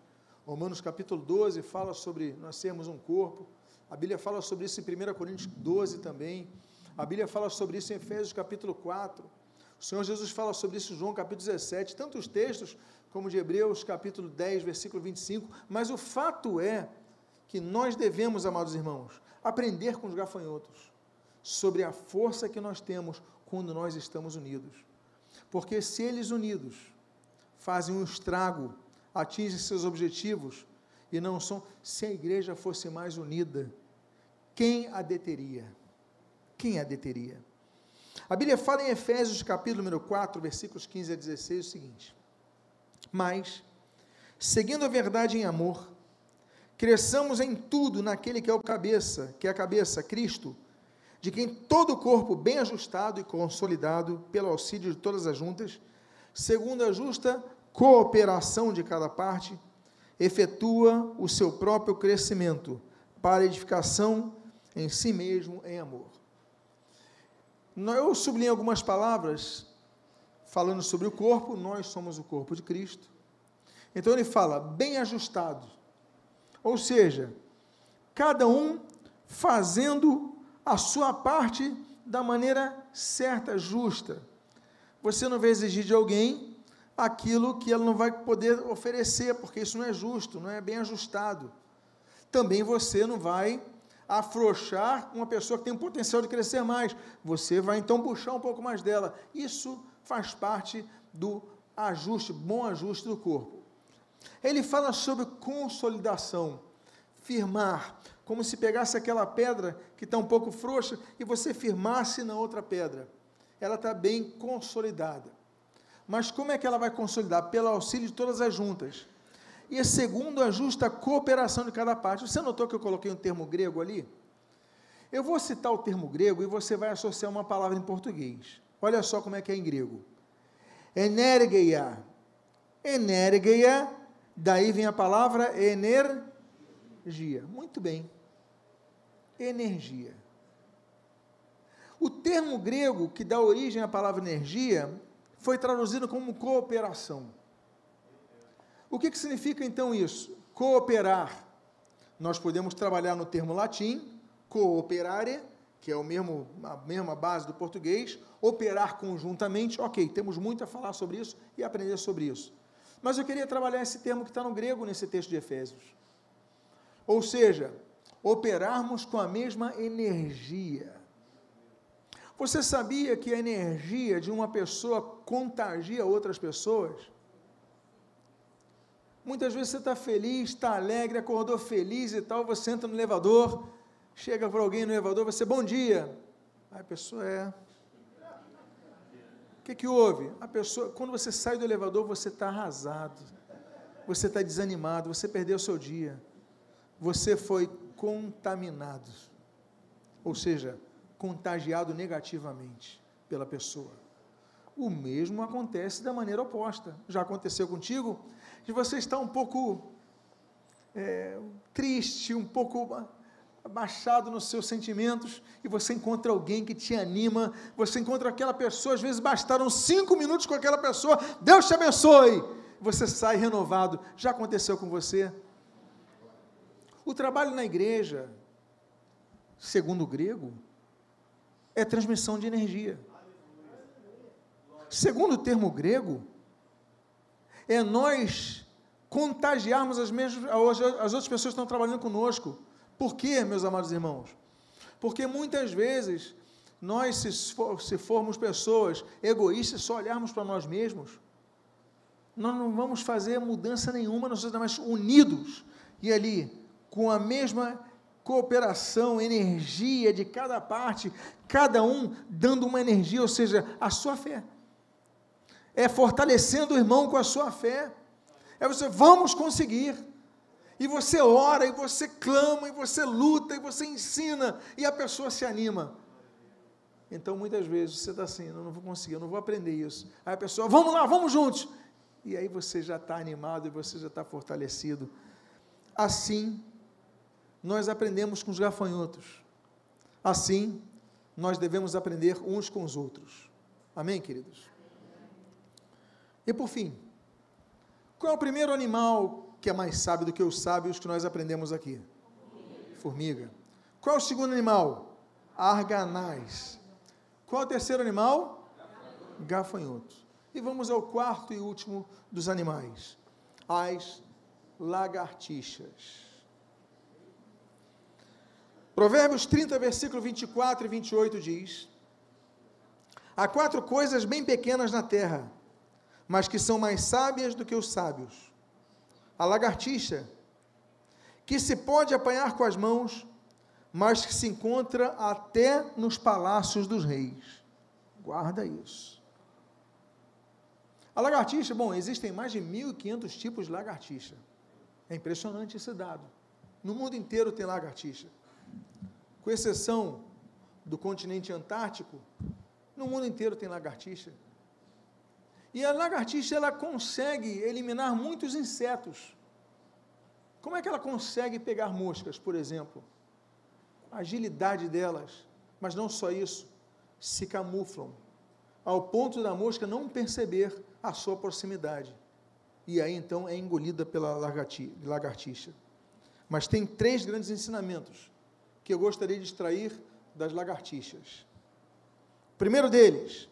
Romanos capítulo 12 fala sobre nós sermos um corpo. A Bíblia fala sobre isso em 1 Coríntios 12 também. A Bíblia fala sobre isso em Efésios capítulo 4. O Senhor Jesus fala sobre isso em João capítulo 17. Tantos textos como de Hebreus capítulo 10, versículo 25. Mas o fato é que nós devemos, amados irmãos, aprender com os gafanhotos sobre a força que nós temos quando nós estamos unidos. Porque se eles unidos fazem um estrago, atingem seus objetivos e não são, se a igreja fosse mais unida, quem a deteria? Quem a deteria? A Bíblia fala em Efésios capítulo número 4, versículos 15 a 16, o seguinte: mas, seguindo a verdade em amor, cresçamos em tudo naquele que é a cabeça, Cristo, de quem todo o corpo bem ajustado e consolidado pelo auxílio de todas as juntas, segundo a justa cooperação de cada parte, efetua o seu próprio crescimento para edificação em si mesmo em amor. Eu sublinhei algumas palavras falando sobre o corpo. Nós somos o corpo de Cristo. Então ele fala bem ajustado, ou seja, cada um fazendo a sua parte da maneira certa, justa. Você não vai exigir de alguém aquilo que ela não vai poder oferecer, porque isso não é justo, não é bem ajustado. Também você não vai afrouxar uma pessoa que tem um potencial de crescer mais. Você vai então puxar um pouco mais dela. Isso faz parte do ajuste, bom ajuste do corpo. Ele fala sobre consolidação, firmar, como se pegasse aquela pedra que está um pouco frouxa e você firmasse na outra pedra. Ela está bem consolidada. Mas como é que ela vai consolidar? Pelo auxílio de todas as juntas. E segundo a justa cooperação de cada parte. Você notou que eu coloquei um termo grego ali? Eu vou citar o termo grego e você vai associar uma palavra em português. Olha só como é que é em grego. Energeia. Energeia, daí vem a palavra energia. Muito bem. Energia. O termo grego que dá origem à palavra energia foi traduzido como cooperação. O que significa então isso? Cooperar. Nós podemos trabalhar no termo latim, cooperare, que é a mesma base do português, operar conjuntamente. Ok, temos muito a falar sobre isso e aprender sobre isso. Mas eu queria trabalhar esse termo que está no grego nesse texto de Efésios. Ou seja, operarmos com a mesma energia. Você sabia que a energia de uma pessoa contagia outras pessoas? Muitas vezes você está feliz, está alegre, acordou feliz e tal, você entra no elevador, chega para alguém no elevador, você, bom dia. Aí a pessoa O que houve? A pessoa, quando você sai do elevador, você está arrasado, você está desanimado, você perdeu o seu dia, você foi contaminado, ou seja, contagiado negativamente pela pessoa. O mesmo acontece da maneira oposta. Já aconteceu contigo? De você estar um pouco triste, um pouco abaixado nos seus sentimentos, e você encontra alguém que te anima, você encontra aquela pessoa, às vezes bastaram 5 minutos com aquela pessoa, Deus te abençoe, você sai renovado. Já aconteceu com você? O trabalho na igreja, segundo o grego, é transmissão de energia. Segundo o termo grego, é nós contagiarmos as outras pessoas que estão trabalhando conosco. Por quê, meus amados irmãos? Porque muitas vezes, nós, se formos pessoas egoístas, só olharmos para nós mesmos, nós não vamos fazer mudança nenhuma, nós estamos unidos, e ali, com a mesma cooperação, energia de cada parte, cada um dando uma energia, ou seja, a sua fé. É fortalecendo o irmão com a sua fé. É você, vamos conseguir. E você ora, e você clama, e você luta, e você ensina, e a pessoa se anima. Então, muitas vezes, você está assim, eu não vou conseguir, eu não vou aprender isso. Aí a pessoa, vamos lá, vamos juntos. E aí você já está animado, e você já está fortalecido. Assim, nós aprendemos com os gafanhotos. Assim, nós devemos aprender uns com os outros. Amém, queridos? E por fim, qual é o primeiro animal que é mais sábio do que os sábios que nós aprendemos aqui? Formiga. Qual é o segundo animal? Arganaz. Qual é o terceiro animal? Gafanhoto. E vamos ao quarto e último dos animais, as lagartixas. Provérbios 30, versículo 24 e 28 diz: há 4 coisas bem pequenas na terra, mas que são mais sábias do que os sábios. A lagartixa, que se pode apanhar com as mãos, mas que se encontra até nos palácios dos reis. Guarda isso. A lagartixa, bom, existem mais de 1.500 tipos de lagartixa. É impressionante esse dado. No mundo inteiro tem lagartixa. Com exceção do continente antártico, no mundo inteiro tem lagartixa. E a lagartixa, ela consegue eliminar muitos insetos. Como é que ela consegue pegar moscas, por exemplo? A agilidade delas, mas não só isso, se camuflam, ao ponto da mosca não perceber a sua proximidade. E aí, então, é engolida pela lagartixa. Mas tem 3 grandes ensinamentos que eu gostaria de extrair das lagartixas. O primeiro deles: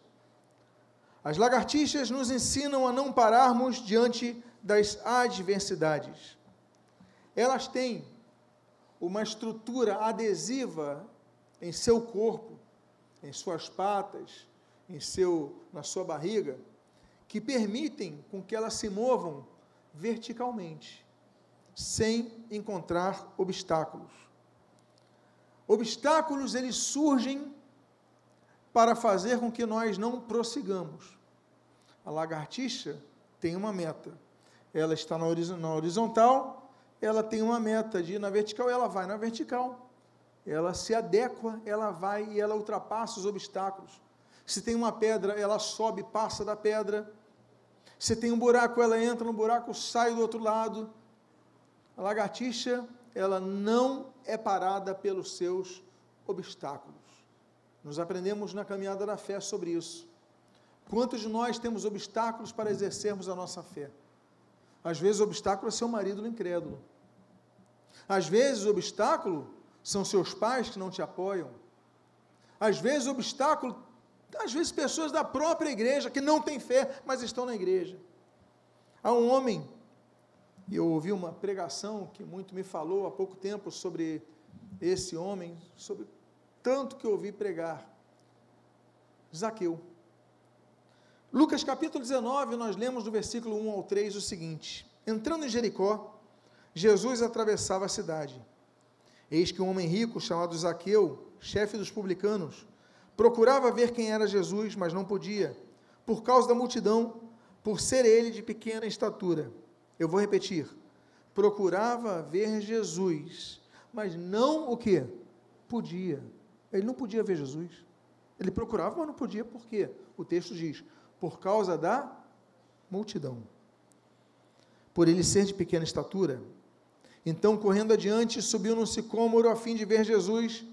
as lagartixas nos ensinam a não pararmos diante das adversidades. Elas têm uma estrutura adesiva em seu corpo, em suas patas, na sua barriga, que permitem com que elas se movam verticalmente, sem encontrar obstáculos. Obstáculos, eles surgem para fazer com que nós não prossigamos. A lagartixa tem uma meta. Ela está na horizontal, ela tem uma meta de ir na vertical, ela vai na vertical. Ela se adequa, ela vai e ela ultrapassa os obstáculos. Se tem uma pedra, ela sobe, passa da pedra. Se tem um buraco, ela entra no buraco, sai do outro lado. A lagartixa, ela não é parada pelos seus obstáculos. Nós aprendemos na caminhada da fé sobre isso. Quantos de nós temos obstáculos para exercermos a nossa fé? Às vezes o obstáculo é seu marido incrédulo. Às vezes o obstáculo são seus pais que não te apoiam. Às vezes o obstáculo, pessoas da própria igreja que não têm fé, mas estão na igreja. Há um homem, e eu ouvi uma pregação que muito me falou há pouco tempo sobre esse homem, sobre tanto que eu ouvi pregar, Zaqueu. Lucas capítulo 19, nós lemos do versículo 1 ao 3 o seguinte: entrando em Jericó, Jesus atravessava a cidade. Eis que um homem rico, chamado Zaqueu, chefe dos publicanos, procurava ver quem era Jesus, mas não podia, por causa da multidão, por ser ele de pequena estatura. Eu vou repetir: procurava ver Jesus, mas não o quê? Podia. Ele não podia ver Jesus. Ele procurava, mas não podia, por quê? O texto diz: por causa da multidão. Por ele ser de pequena estatura, Então, correndo adiante, subiu num sicômoro a fim de ver Jesus,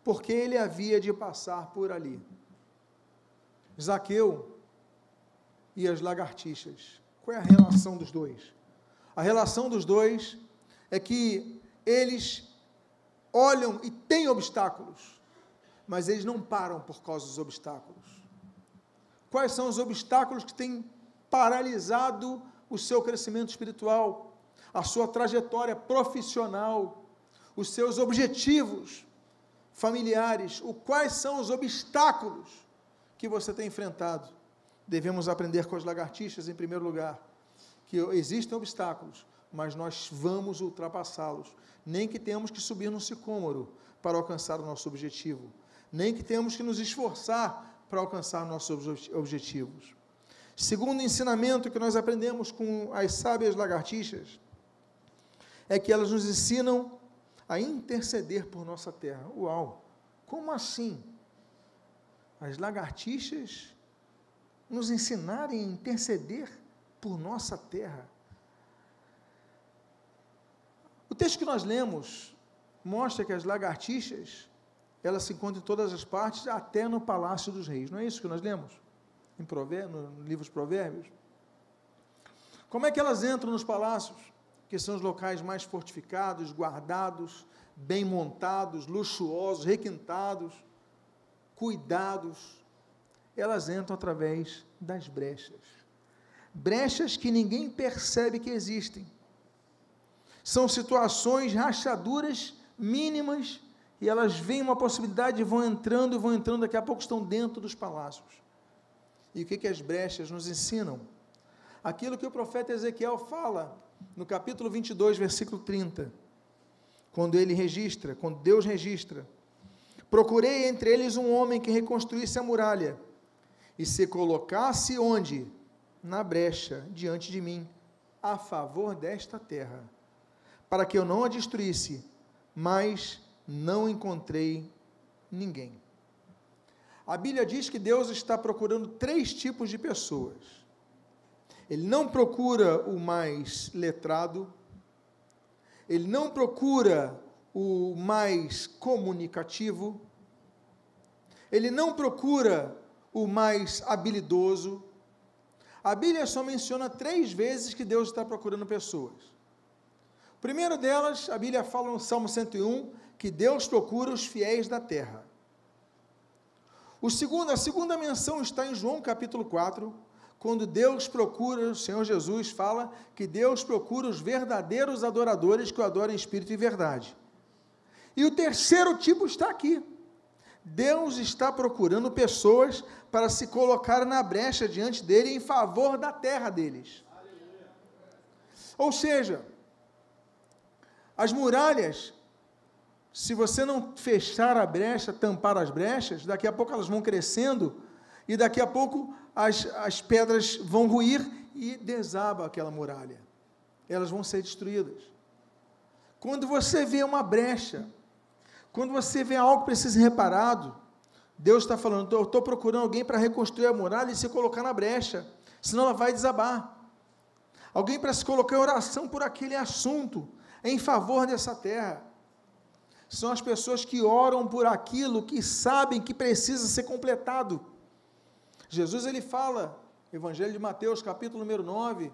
porque ele havia de passar por ali. Zaqueu e as lagartixas. Qual é a relação dos dois? A relação dos dois é que eles olham e têm obstáculos, mas eles não param por causa dos obstáculos. Quais são os obstáculos que têm paralisado o seu crescimento espiritual, a sua trajetória profissional, os seus objetivos familiares? Quais são os obstáculos que você tem enfrentado? Devemos aprender com as lagartixas, em primeiro lugar, que existem obstáculos, mas nós vamos ultrapassá-los, nem que tenhamos que subir num sicômoro para alcançar o nosso objetivo, nem que tenhamos que nos esforçar para alcançar nossos objetivos. Segundo ensinamento que nós aprendemos com as sábias lagartixas, é que elas nos ensinam a interceder por nossa terra. Uau! Como assim? As lagartixas nos ensinarem a interceder por nossa terra? O texto que nós lemos mostra que as lagartixas, elas se encontram em todas as partes, até no palácio dos reis. Não é isso que nós lemos no livro dos Provérbios? Como é que elas entram nos palácios, que são os locais mais fortificados, guardados, bem montados, luxuosos, requintados, cuidados? Elas entram através das brechas. Brechas que ninguém percebe que existem. São situações, rachaduras mínimas, e elas veem uma possibilidade e vão entrando, daqui a pouco estão dentro dos palácios. E o que as brechas nos ensinam? Aquilo que o profeta Ezequiel fala, no capítulo 22, versículo 30, quando Deus registra: procurei entre eles um homem que reconstruísse a muralha, e se colocasse onde? Na brecha, diante de mim, a favor desta terra, para que eu não a destruísse, mas não encontrei ninguém. A Bíblia diz que Deus está procurando 3 tipos de pessoas. Ele não procura o mais letrado, ele não procura o mais comunicativo, ele não procura o mais habilidoso. A Bíblia só menciona 3 vezes que Deus está procurando pessoas. O primeiro delas, a Bíblia fala no Salmo 101, que Deus procura os fiéis da terra. A segunda menção está em João capítulo 4, quando Deus procura, o Senhor Jesus fala que Deus procura os verdadeiros adoradores que o adoram em espírito e verdade. E o terceiro tipo está aqui. Deus está procurando pessoas para se colocar na brecha diante dele em favor da terra deles. Aleluia. Ou seja, as muralhas, se você não fechar a brecha, tampar as brechas, daqui a pouco elas vão crescendo e daqui a pouco as pedras vão ruir e desaba aquela muralha. Elas vão ser destruídas. Quando você vê uma brecha, quando você vê algo que precisa ser reparado, Deus está falando: eu estou procurando alguém para reconstruir a muralha e se colocar na brecha, senão ela vai desabar. Alguém para se colocar em oração por aquele assunto, em favor dessa terra. São as pessoas que oram por aquilo que sabem que precisa ser completado. Jesus, ele fala, Evangelho de Mateus, capítulo número 9,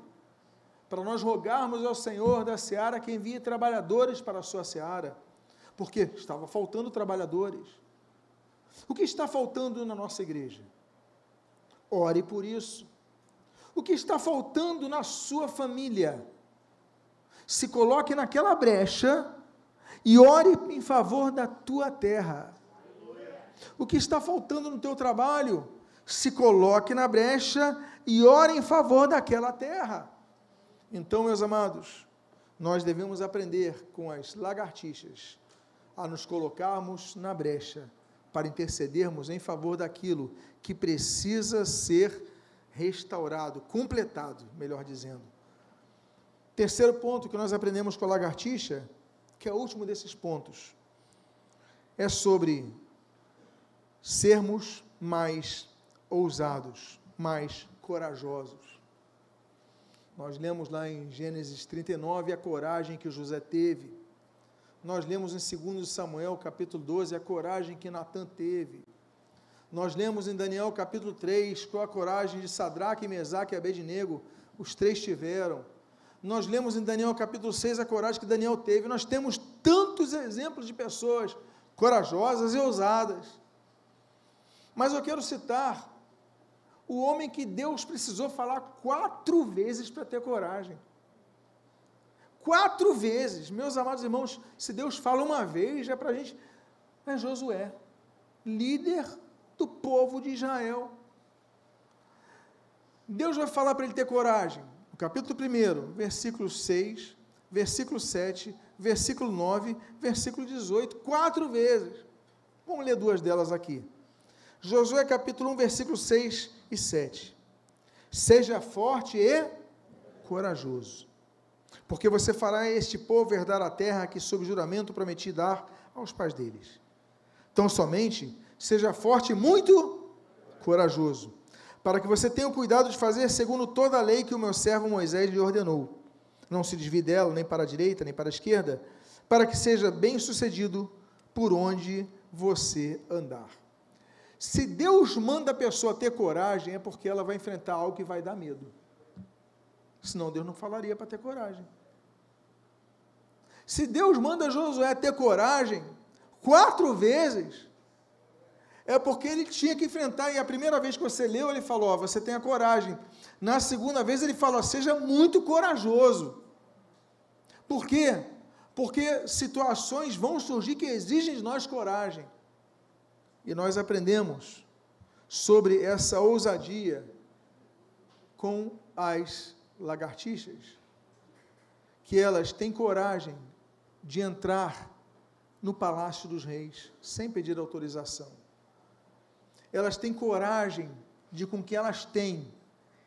para nós rogarmos ao Senhor da seara que envie trabalhadores para a sua seara, porque estava faltando trabalhadores. O que está faltando na nossa igreja? Ore por isso. O que está faltando na sua família? Se coloque naquela brecha e ore em favor da tua terra. O que está faltando no teu trabalho? Se coloque na brecha e ore em favor daquela terra. Então, meus amados, nós devemos aprender com as lagartixas a nos colocarmos na brecha para intercedermos em favor daquilo que precisa ser restaurado, completado, melhor dizendo. Terceiro ponto que nós aprendemos com a lagartixa, que é o último desses pontos, é sobre sermos mais ousados, mais corajosos. Nós lemos lá em Gênesis 39 a coragem que José teve. Nós lemos em 2 Samuel, capítulo 12, a coragem que Natã teve. Nós lemos em Daniel, capítulo 3, qual a coragem de Sadraque, Mesaque e Abednego, os três tiveram. Nós lemos em Daniel, capítulo 6, a coragem que Daniel teve. Nós temos tantos exemplos de pessoas corajosas e ousadas. Mas eu quero citar o homem que Deus precisou falar 4 vezes para ter coragem. 4 vezes. Meus amados irmãos, se Deus fala uma vez, é para a gente... É Josué, líder do povo de Israel. Deus vai falar para ele ter coragem. No capítulo 1, versículo 6, versículo 7, versículo 9, versículo 18, 4 vezes. Vamos ler 2 delas aqui. Josué capítulo 1, versículo 6 e 7. Seja forte e corajoso, porque você fará este povo herdar a terra que sob juramento prometi dar aos pais deles. Então somente seja forte e muito corajoso, para que você tenha o cuidado de fazer segundo toda a lei que o meu servo Moisés lhe ordenou. Não se desvie dela, nem para a direita, nem para a esquerda, para que seja bem sucedido por onde você andar. Se Deus manda a pessoa ter coragem, é porque ela vai enfrentar algo que vai dar medo. Senão Deus não falaria para ter coragem. Se Deus manda Josué ter coragem 4 vezes, é porque ele tinha que enfrentar, e a primeira vez que você leu, ele falou, ó, você tenha coragem. Na segunda vez ele falou, seja muito corajoso. Por quê? Porque situações vão surgir que exigem de nós coragem. E nós aprendemos sobre essa ousadia com as lagartixas, que elas têm coragem de entrar no palácio dos reis, sem pedir autorização. Elas têm coragem de, com que elas têm,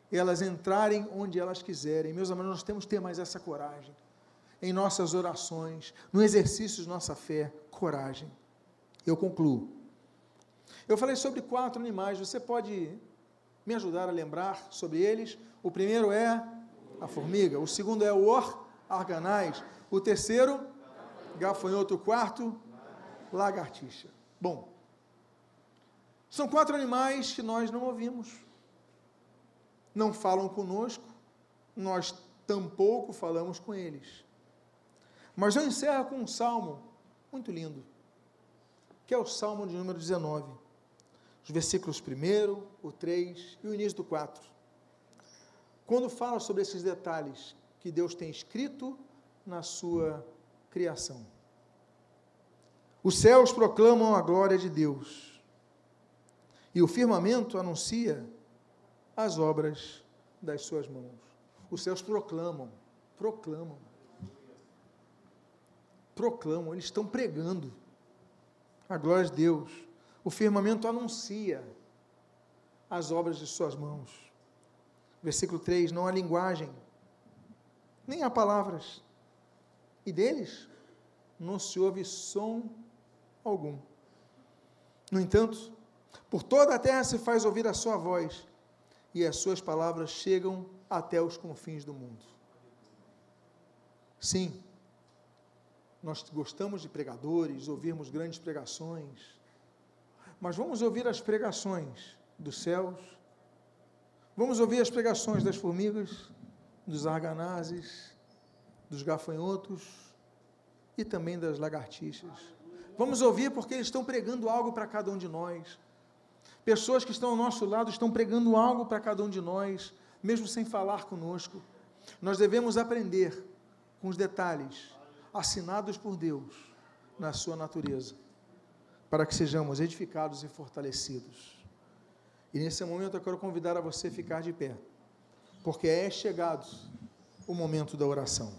elas entrarem onde elas quiserem. Meus amados, nós temos que ter mais essa coragem, em nossas orações, no exercício de nossa fé, coragem. Eu concluo. Eu falei sobre 4 animais, você pode me ajudar a lembrar sobre eles? O primeiro é a formiga, o segundo é o arganaz, o terceiro, gafanhoto, o quarto, lagartixa. Bom, são 4 animais que nós não ouvimos, não falam conosco, nós tampouco falamos com eles. Mas eu encerro com um salmo muito lindo, que é o salmo de número 19, os versículos 1, o 3 e o início do 4. Quando fala sobre esses detalhes que Deus tem escrito na sua criação. Os céus proclamam a glória de Deus, e o firmamento anuncia as obras das suas mãos. Os céus proclamam, eles estão pregando a glória de Deus. O firmamento anuncia as obras de suas mãos. Versículo 3, não há linguagem, nem há palavras, e deles não se ouve som algum. No entanto, por toda a terra se faz ouvir a sua voz, e as suas palavras chegam até os confins do mundo. Sim, nós gostamos de pregadores, ouvirmos grandes pregações, mas vamos ouvir as pregações dos céus, vamos ouvir as pregações das formigas, dos arganazes, dos gafanhotos e também das lagartixas. Vamos ouvir porque eles estão pregando algo para cada um de nós. Pessoas que estão ao nosso lado estão pregando algo para cada um de nós, mesmo sem falar conosco. Nós devemos aprender com os detalhes assinados por Deus na sua natureza, para que sejamos edificados e fortalecidos. E nesse momento eu quero convidar a você a ficar de pé, porque é chegado o momento da oração.